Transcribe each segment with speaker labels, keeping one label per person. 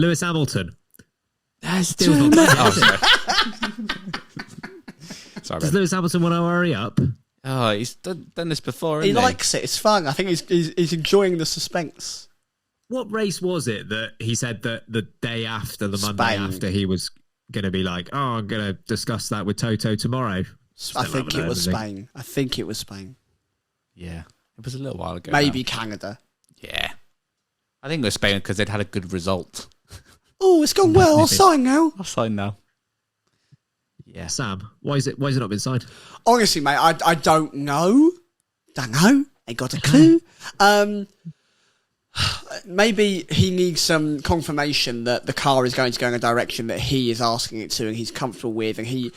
Speaker 1: Lewis Hamilton.
Speaker 2: Still not. Oh, sorry. Sorry,
Speaker 1: Does Lewis Hamilton want to hurry up?
Speaker 2: Oh, he's done this before.
Speaker 3: He likes it. It's fun. I think he's enjoying the suspense.
Speaker 1: What race was it that he said that the day after, the Monday after, he was going to be like, "Oh, I'm going to discuss that with Toto tomorrow"?
Speaker 3: I think it was Spain. I think it was Spain.
Speaker 2: Yeah, it was a little while ago.
Speaker 3: Maybe Canada.
Speaker 2: Yeah, I think it was Spain because they'd had a good result.
Speaker 3: Oh, it's gone well. I'll sign now.
Speaker 2: I'll sign now. Yeah,
Speaker 1: Sam, why is it not been signed?
Speaker 3: Honestly, mate, I don't know. Ain't got a clue. Maybe he needs some confirmation that the car is going to go in a direction that he is asking it to and he's comfortable with, and he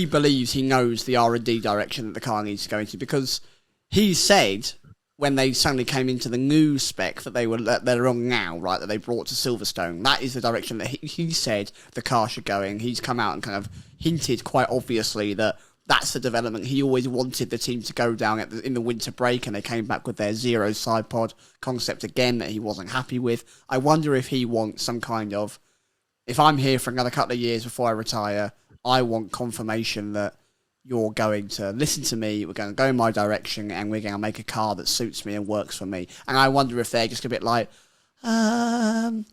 Speaker 3: believes he knows the R&D direction that the car needs to go into, because he said when they suddenly came into the new spec that they're on now, right, that they brought to Silverstone, that is the direction that he said the car should go in. He's come out and kind of hinted quite obviously that that's the development he always wanted the team to go down in the winter break, and they came back with their zero side pod concept again that he wasn't happy with. I wonder if he wants some kind of, if I'm here for another couple of years before I retire, I want confirmation that you're going to listen to me, we're going to go in my direction, and we're going to make a car that suits me and works for me. And I wonder if they're just a bit like, you're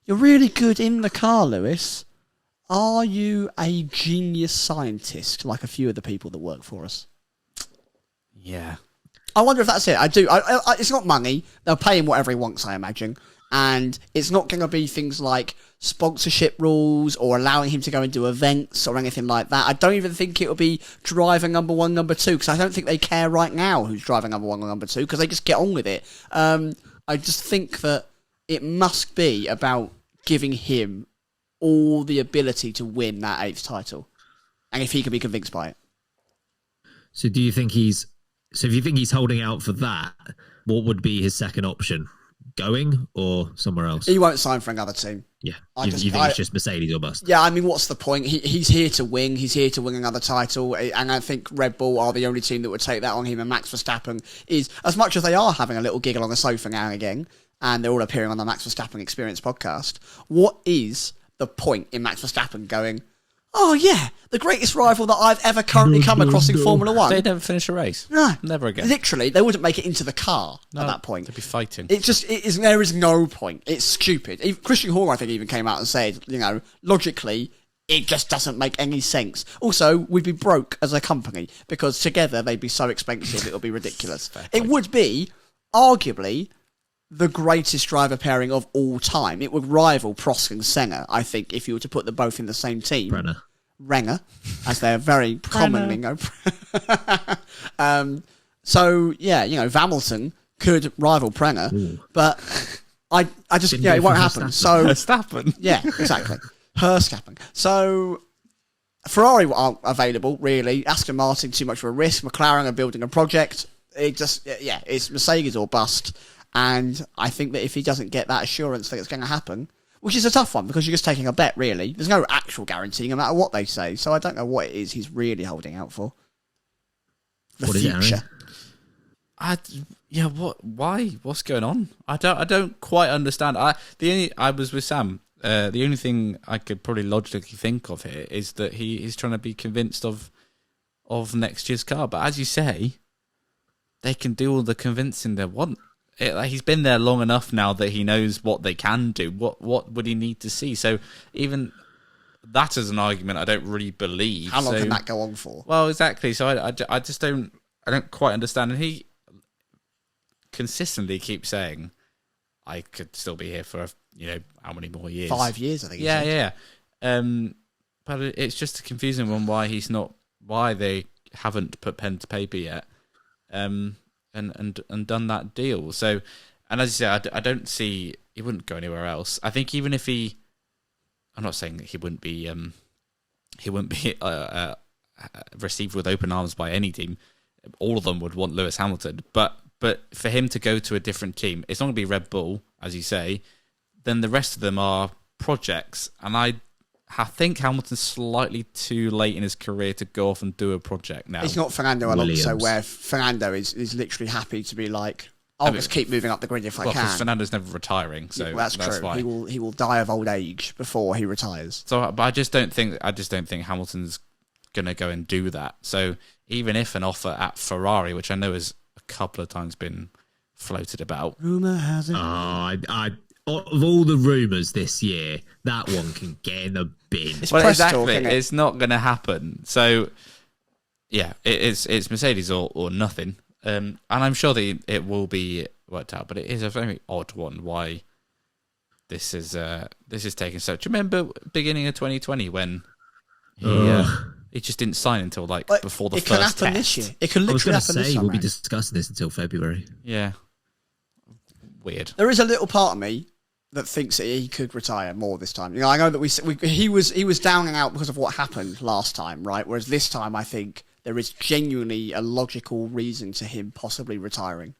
Speaker 3: really good in the car, Lewis. Are you a genius scientist like a few of the people that work for us?
Speaker 2: Yeah.
Speaker 3: I wonder if that's it. I do. It's not money. They'll pay him whatever he wants, I imagine. And it's not going to be things like sponsorship rules or allowing him to go and do events or anything like that. I don't even think it will be driver number 1, number 2, because I don't think they care right now who's driver number 1 or number 2, because they just get on with it. I just think that it must be about giving him all the ability to win that 8th title, and if he can be convinced by it.
Speaker 1: So if you think he's holding out for that, what would be his second option? Going or somewhere else?
Speaker 3: He won't sign for another team.
Speaker 1: Yeah. You think it's just Mercedes or bust?
Speaker 3: Yeah, I mean, what's the point? He's here to win. He's here to win another title. And I think Red Bull are the only team that would take that on him. And Max Verstappen is, as much as they are having a little giggle on the sofa now and again, and they're all appearing on the Max Verstappen Experience podcast, what is the point in Max Verstappen going, oh yeah, the greatest rival that I've ever currently come across in Formula One?
Speaker 2: They'd never finish a race.
Speaker 3: No.
Speaker 2: Never again.
Speaker 3: Literally, they wouldn't make it into the car at that point.
Speaker 2: They'd be fighting.
Speaker 3: There is no point. It's stupid. Christian Horner, I think, even came out and said, logically, it just doesn't make any sense. Also, we'd be broke as a company, because together they'd be so expensive it would be ridiculous. It would be, arguably, the greatest driver pairing of all time. It would rival Prost and Senna, I think, if you were to put them both in the same team. Renner, as they're very commonly known. So, yeah, Hamilton could rival Prenner, but I just, it won't happen. So,
Speaker 2: Verstappen.
Speaker 3: Yeah, exactly. Verstappen. So, Ferrari aren't available, really. Aston Martin, too much of a risk. McLaren are building a project. It's Mercedes or bust. And I think that if he doesn't get that assurance that it's going to happen, which is a tough one because you're just taking a bet, really. There's no actual guarantee no matter what they say. So I don't know what it is he's really holding out for. The future.
Speaker 2: Why? What's going on? I don't quite understand. I was with Sam. The only thing I could probably logically think of here is that he's trying to be convinced of next year's car. But as you say, they can do all the convincing they want. He's been there long enough now that he knows what they can do. What would he need to see? So even that as an argument, I don't really believe.
Speaker 3: How long can that go on for?
Speaker 2: Well, exactly. So I just don't quite understand. And he consistently keeps saying, "I could still be here for how many more years?
Speaker 3: 5 years, I think."
Speaker 2: Yeah. But it's just a confusing one. Why they haven't put pen to paper yet. And done that deal. So, and as you say, I don't see he wouldn't go anywhere else. I think even if I'm not saying that he wouldn't be received with open arms by any team. All of them would want Lewis Hamilton, but for him to go to a different team, it's not going to be Red Bull, as you say. Then the rest of them are projects, and I think Hamilton's slightly too late in his career to go off and do a project now.
Speaker 3: It's not Fernando Alonso, where Fernando is literally happy to be like, I'll just keep moving up the grid if I
Speaker 2: because
Speaker 3: can.
Speaker 2: Fernando's never retiring, so
Speaker 3: Well, that's true.
Speaker 2: why.
Speaker 3: He will die of old age before he retires.
Speaker 2: So, but I just don't think Hamilton's gonna go and do that. So even if an offer at Ferrari, which I know has a couple of times been floated about,
Speaker 3: Rumor has it.
Speaker 1: Of all the rumours this year, that one can get in the bin.
Speaker 3: It's
Speaker 2: well,
Speaker 3: press
Speaker 2: exactly,
Speaker 3: talk, isn't it?
Speaker 2: it's not gonna happen. So yeah, it's Mercedes or nothing. And I'm sure that it will be worked out, but it is a very odd one. Why this is taking so? Do you remember beginning of 2020 when he just didn't sign until before the
Speaker 3: it
Speaker 2: first
Speaker 3: can happen
Speaker 2: test?
Speaker 3: this year. It can
Speaker 1: I was
Speaker 3: literally
Speaker 1: going to
Speaker 3: happen this
Speaker 1: say
Speaker 3: time.
Speaker 1: we'll be
Speaker 3: round.
Speaker 1: discussing this until February.
Speaker 2: Yeah, weird.
Speaker 3: There is a little part of me that thinks that he could retire more this time. You know, I know that he was down and out because of what happened last time, right? Whereas this time, I think there is genuinely a logical reason to him possibly retiring.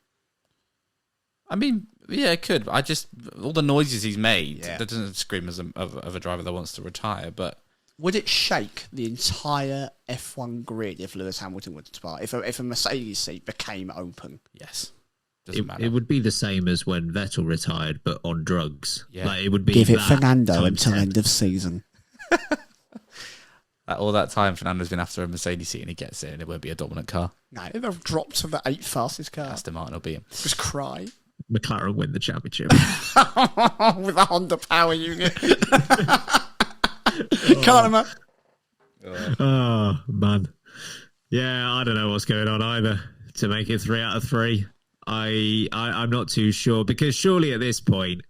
Speaker 2: I mean, yeah, it could. I just all the noises he's made
Speaker 3: Yeah.
Speaker 2: that doesn't scream as of a driver that wants to retire. But
Speaker 3: Would it shake the entire F1 grid if Lewis Hamilton were to depart? If a Mercedes seat became open?
Speaker 2: yes, doesn't matter.
Speaker 1: It would be the same as when Vettel retired, but on drugs.
Speaker 2: Yeah.
Speaker 1: Like, it would be
Speaker 3: Give it
Speaker 1: that
Speaker 3: Fernando
Speaker 1: times
Speaker 3: until
Speaker 1: 10.
Speaker 3: end of season.
Speaker 2: All that time, Fernando's been after a Mercedes seat and he gets it, and it won't be a dominant car.
Speaker 3: No, they've dropped to the 8th fastest car.
Speaker 2: Aston Martin will be him.
Speaker 3: Just cry.
Speaker 1: McLaren win the championship.
Speaker 3: With a Honda power unit. Can't imagine.
Speaker 1: Oh, man. Yeah, I don't know what's going on either to make it 3 out of 3. I'm not too sure, because surely at this point,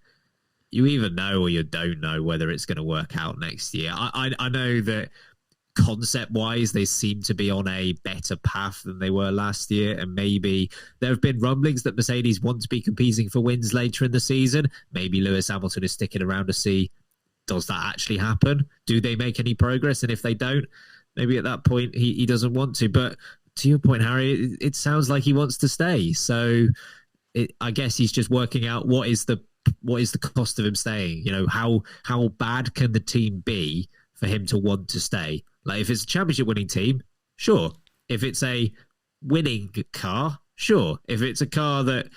Speaker 1: you either know or you don't know whether it's going to work out next year. I know that concept-wise, they seem to be on a better path than they were last year, and maybe there have been rumblings that Mercedes want to be competing for wins later in the season. Maybe Lewis Hamilton is sticking around to see, does that actually happen? Do they make any progress? And if they don't, maybe at that point he doesn't want to. But to your point, Harry, it sounds like he wants to stay. So I guess he's just working out what is the cost of him staying. You know, how bad can the team be for him to want to stay? Like, if it's a championship winning team, sure. If it's a winning car, sure. If it's a car that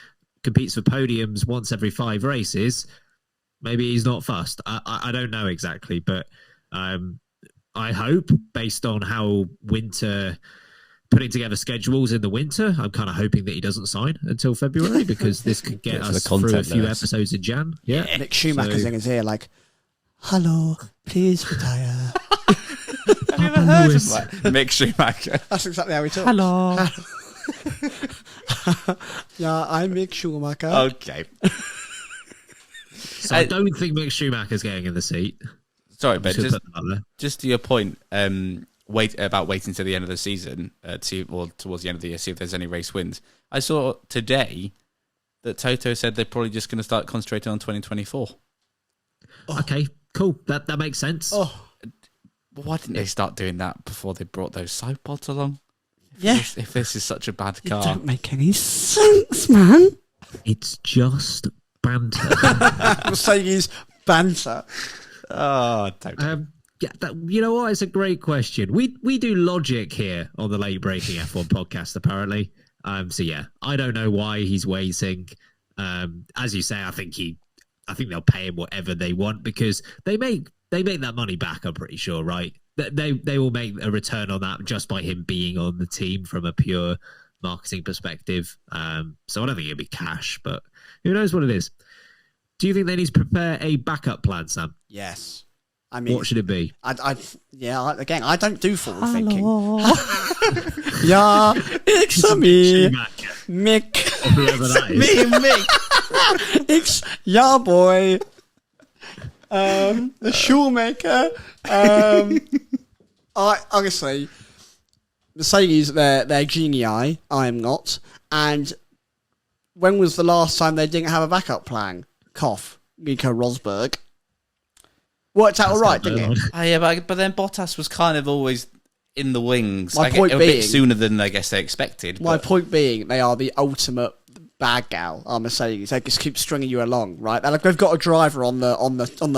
Speaker 1: competes for podiums once every 5 races, maybe he's not fussed. I don't know exactly, but I hope, based on how winter putting together schedules in the winter, I'm kind of hoping that he doesn't sign until February, because this could get
Speaker 2: Get to
Speaker 1: us
Speaker 2: the
Speaker 1: through a
Speaker 2: content,
Speaker 1: few
Speaker 2: Lewis.
Speaker 1: episodes in Jan. Yeah.
Speaker 3: Mick Schumacher's
Speaker 1: So-
Speaker 3: in his ear like, hello, please retire.
Speaker 2: Have you ever heard
Speaker 1: Lewis.
Speaker 2: of Mick Schumacher?
Speaker 3: That's exactly how he talks.
Speaker 2: Hello.
Speaker 3: Yeah, I'm Mick Schumacher.
Speaker 2: Okay.
Speaker 1: So I don't think Mick Schumacher's getting in the seat.
Speaker 2: Sorry, Ben.
Speaker 1: Should put that out there.
Speaker 2: Just to your point, waiting to the end of the season, towards the end of the year, see if there's any race wins. I saw today that Toto said they're probably just going to start concentrating on 2024.
Speaker 1: Okay, cool. That makes sense.
Speaker 3: Oh,
Speaker 2: But why didn't they start doing that before they brought those side pods along?
Speaker 3: yeah.
Speaker 2: If this is such a bad
Speaker 3: You
Speaker 2: car,
Speaker 3: don't make any sense, man.
Speaker 1: It's just banter.
Speaker 3: Mercedes banter.
Speaker 2: oh, Toto.
Speaker 1: Yeah, you know what? It's a great question. We do logic here on the Late Breaking F1 podcast, apparently. So yeah, I don't know why he's waiting. As you say, I think they'll pay him whatever they want, because they make that money back. I'm pretty sure, right? They will make a return on that just by him being on the team from a pure marketing perspective. So I don't think it'll be cash, but who knows what it is. Do you think they need to prepare a backup plan, Sam?
Speaker 3: Yes. I mean,
Speaker 1: What should it be?
Speaker 3: I don't do forward thinking. Yeah, it's me,
Speaker 1: Schumacher,
Speaker 3: Mick.
Speaker 1: or whoever that is.
Speaker 3: Mick. It's yeah, boy. The Shoemaker. I honestly, Mercedes, they're genii. I am not. And when was the last time they didn't have a backup plan? Cough. Nico Rosberg. Worked out all right, didn't it?
Speaker 2: Oh, yeah, but then Bottas was kind of always in the wings.
Speaker 3: My
Speaker 2: like,
Speaker 3: point
Speaker 2: a
Speaker 3: being-
Speaker 2: bit sooner than I guess they expected.
Speaker 3: My
Speaker 2: but-
Speaker 3: point being, they are the ultimate bad gal. Are Mercedes? They just keep stringing you along, right? They've got a driver on the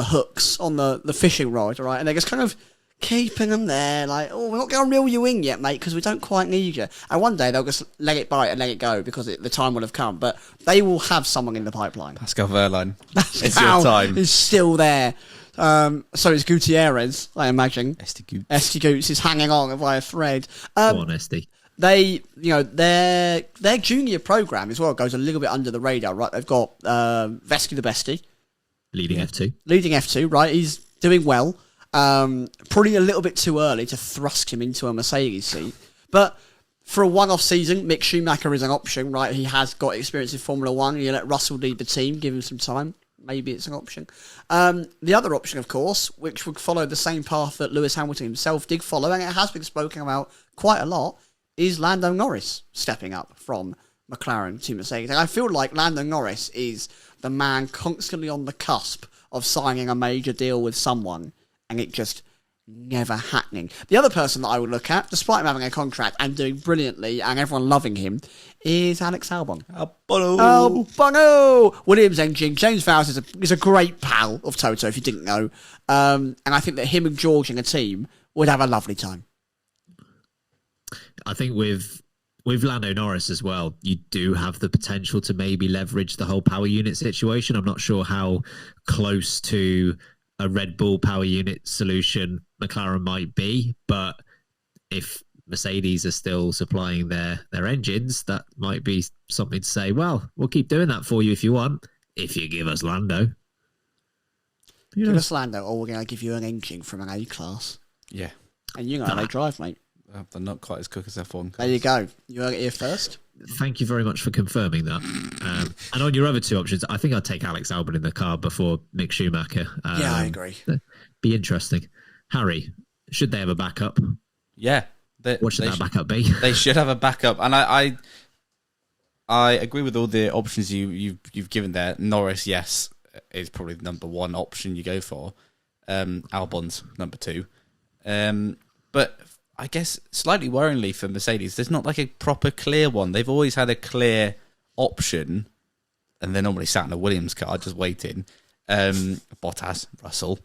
Speaker 3: hooks on the fishing rod, right? And they just kind of keeping them there, like, oh, we're not going to reel you in yet, mate, because we don't quite need you. And one day they'll just let it bite and let it go because the time will have come. But they will have someone in the pipeline.
Speaker 2: Pascal Wehrlein. It's
Speaker 3: Pascal
Speaker 2: your time.
Speaker 3: is still there. So is Gutierrez, I imagine. Esty Goots is hanging on by a thread.
Speaker 1: Go on, Esty.
Speaker 3: They, their junior program as well goes a little bit under the radar, right? They've got Vesky the Bestie.
Speaker 1: Leading F2.
Speaker 3: Leading F2, right? He's doing well. Probably a little bit too early to thrust him into a Mercedes seat. But for a one-off season, Mick Schumacher is an option, right? He has got experience in Formula 1. You let Russell lead the team, give him some time. Maybe it's an option. The other option, of course, which would follow the same path that Lewis Hamilton himself did follow, and it has been spoken about quite a lot, is Lando Norris stepping up from McLaren to Mercedes. And I feel like Lando Norris is the man constantly on the cusp of signing a major deal with someone, and it just never happening. The other person that I would look at, despite him having a contract and doing brilliantly and everyone loving him, is Alex Albon. Albon! Williams engine. James Vowles is a great pal of Toto, if you didn't know. And I think that him and George in a team would have a lovely time.
Speaker 1: I think with Lando Norris as well, you do have the potential to maybe leverage the whole power unit situation. I'm not sure how close to a Red Bull power unit solution McLaren might be, but if Mercedes are still supplying their engines, that might be something to say, well, we'll keep doing that for you if you want, if you give us Lando.
Speaker 3: Give us Lando, or we're going to give you an engine from an A-class.
Speaker 2: Yeah.
Speaker 3: And you know how they drive, mate.
Speaker 2: They're not quite as quick as F1.
Speaker 3: There you go. You heard it here first.
Speaker 1: Thank you very much for confirming that. And on your other two options, I think I'd take Alex Albon in the car before Mick Schumacher.
Speaker 3: Yeah, I agree.
Speaker 1: Be interesting. Harry, should they have a backup?
Speaker 2: Yeah.
Speaker 1: What should that backup be?
Speaker 2: They should have a backup. And I agree with all the options you've given there. Norris, yes, is probably the number one option you go for. Albon's number two. But I guess slightly worryingly for Mercedes, there's not like a proper clear one. They've always had a clear option, and they're normally sat in a Williams car just waiting. Bottas, Russell.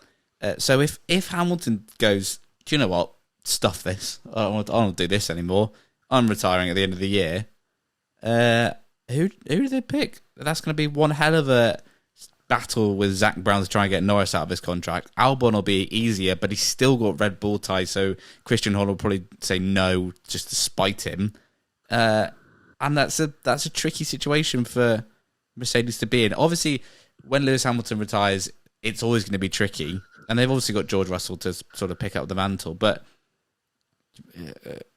Speaker 2: So if Hamilton goes, do you know what? Stuff this. I don't want to do this anymore. I'm retiring at the end of the year. Who do they pick? That's going to be one hell of a battle with Zach Brown to try and get Norris out of his contract. Albon will be easier, but he's still got Red Bull ties, so Christian Horner will probably say no just to spite him. And that's a tricky situation for Mercedes to be in. Obviously, when Lewis Hamilton retires, it's always going to be tricky, and they've obviously got George Russell to sort of pick up the mantle, but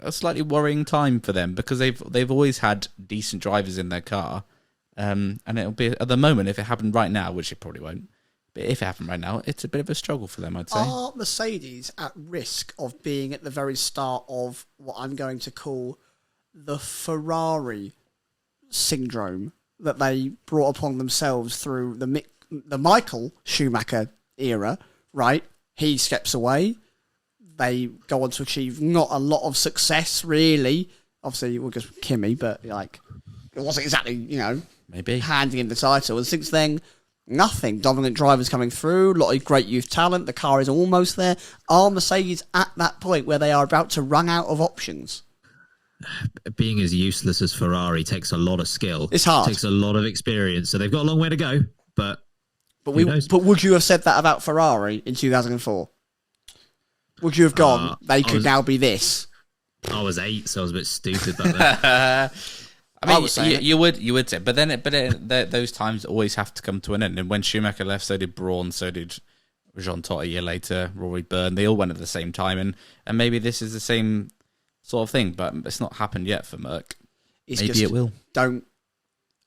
Speaker 2: a slightly worrying time for them because they've always had decent drivers in their car. And it'll be at the moment, if it happened right now, which it probably won't, but if it happened right now, it's a bit of a struggle for them, I'd say.
Speaker 3: Are Mercedes at risk of being at the very start of what I'm going to call the Ferrari syndrome that they brought upon themselves through the Michael Schumacher era, right? He steps away. They go on to achieve not a lot of success, really. Obviously, we'll just Kimi, but like it wasn't exactly,
Speaker 2: maybe
Speaker 3: handing him the title. And since then, nothing. Dominant drivers coming through, a lot of great youth talent. The car is almost there. Are Mercedes at that point where they are about to run out of options?
Speaker 1: Being as useless as Ferrari takes a lot of skill.
Speaker 3: It's hard.
Speaker 1: It takes a lot of experience. So they've got a long way to go. But
Speaker 3: would you have said that about Ferrari in 2004? Would you have gone, they could now be this?
Speaker 1: I was 8, so I was a bit stupid back then.
Speaker 2: I mean, you would say, but those times always have to come to an end. And when Schumacher left, so did Brawn, so did Jean Todt a year later, Rory Byrne. They all went at the same time, and maybe this is the same sort of thing, but it's not happened yet for Merc. Maybe it will.
Speaker 3: Don't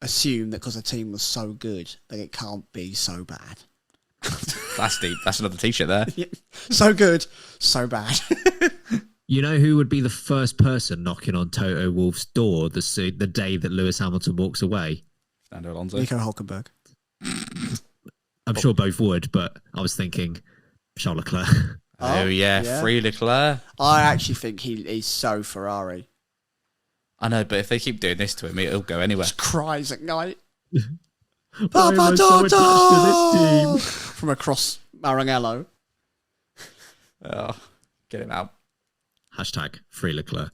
Speaker 3: assume that because a team was so good that it can't be so bad.
Speaker 2: That's deep. That's another T-shirt there.
Speaker 3: So good, so bad.
Speaker 1: You know who would be the first person knocking on Toto Wolff's door the day that Lewis Hamilton walks away?
Speaker 2: Fernando Alonso.
Speaker 3: Nico Hulkenberg.
Speaker 1: I'm sure both would, but I was thinking Charles Leclerc.
Speaker 2: Oh yeah, free Leclerc.
Speaker 3: I actually think he's so Ferrari.
Speaker 2: I know, but if they keep doing this to him, he'll go anywhere.
Speaker 3: Just cries at night.
Speaker 1: Papa Toto!
Speaker 3: From across Maranello.
Speaker 2: Oh. Get him out.
Speaker 1: Hashtag free Leclerc.